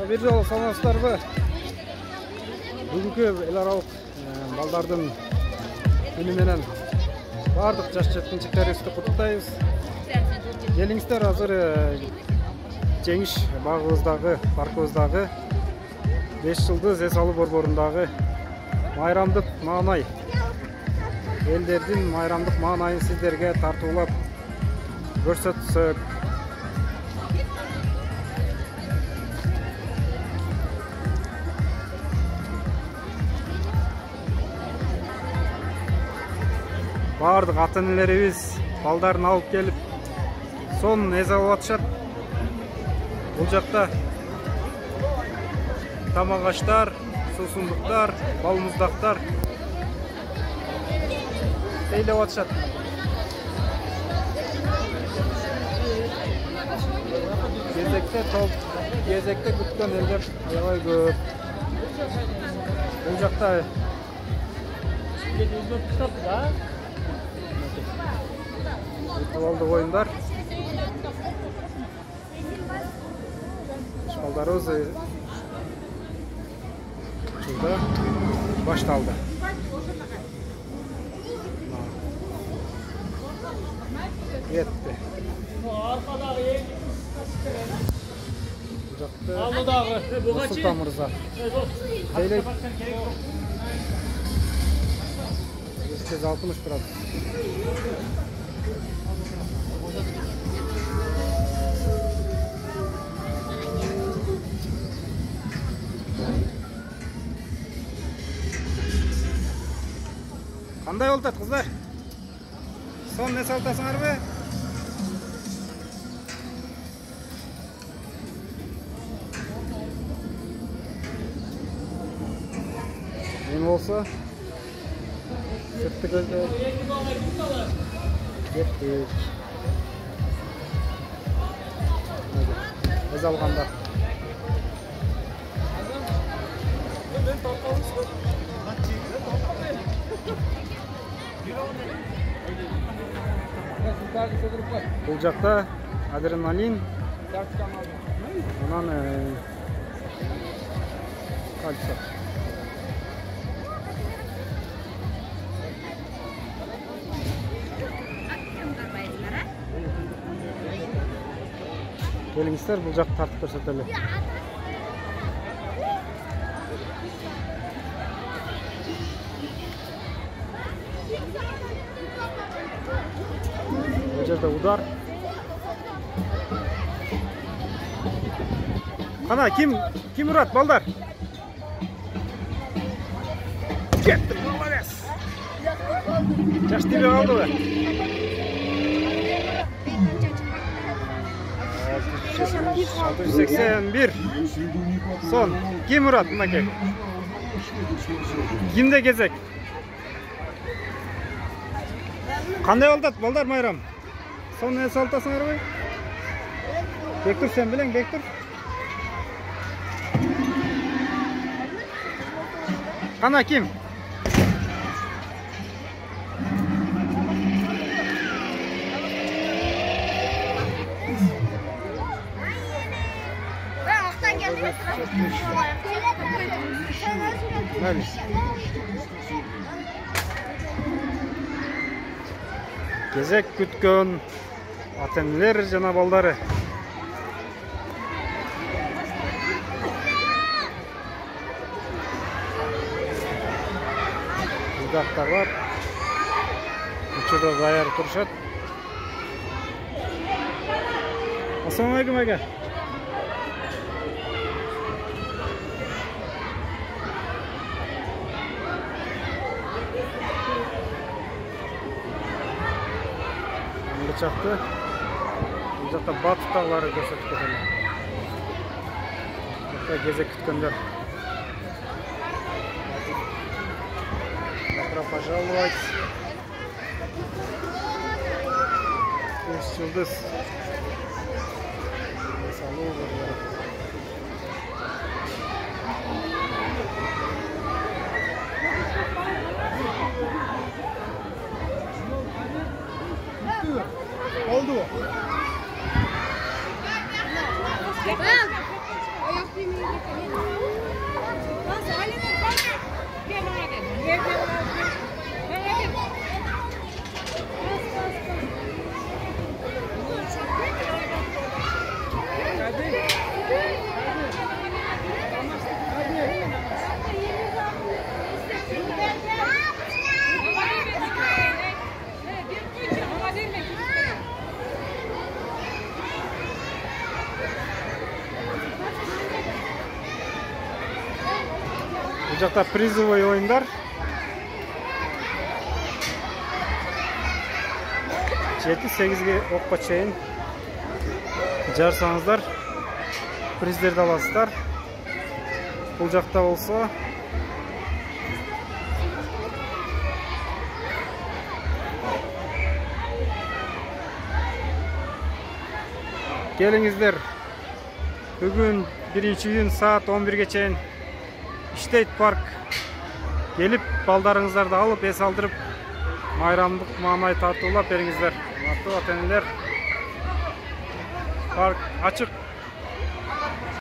бир жолу саламатсыздарбы? Бүгүнкү эл аралык балдардын күнү менен бардык жаш жеткинчектерибизди куттуктайбыз. Келиңиздер, азыр Жеңиш багыбыздагы, паркыбыздагы 5 жылдыз эс алуу борборундагы майрамдык маанай, элдердин майрамдык маанайын сиздерге тартуулап көрсөтсөк. Бардык ата-энелерибиз балдарын алып келип, сонун эс алып атышат. Бул жакта тамак аштар, суусундуктар, балмуздактар тейлеп атышат. Кезекте күткөн элдер аябай көп. Бул жакта Балды ойындар. Балдарыбыз жылда башталды. Кетти. Султан Мырза. Тейлейт. 160 градус. Кандай болуп атат, кыздар? Сон не салтасыңарбы? Мен болсо сыртты көздөр кеттик. Эз алгандар. Бул жакта адреналин, анан кальций. Келиңиздер, бул жакты тартып көрсөтөлү. Бул жерде удар. Кана ким урат, балдар? Кетти, молодец. Жаш тебе калдыбы? 681. Son. Kim Murat mınaki? Kimde gezek? Kanday oldu balдар майрам? Son ne saltasın arabayı? Bektur sen bilen, Bektur. Kana kim? Кезек күткөн ата-энелер жана балдары. Жудактар бар. Учурда даяр турушат. Ассаламу алейкум ага. Çaktı. Bu жақта батыс таулары көрсетіп кетеді. Кезек күткендер. Добро пожаловать. 5 жылдыз. Салу бар. Oldu. Ayak yemeği. Bu жақта призовой ойындар. 7-8-ге оққа чейін жарсаңыздар, приздерді аласыздар. Бұл жақта болса келіңіздер. Бүгін 1-ін саат 11-ге чейін Штейт парк келіп, балдарыңыздарды алып, ес алдырып, майрамдық мамай тартулап беріңіздер. Ата-енелер, парк açık.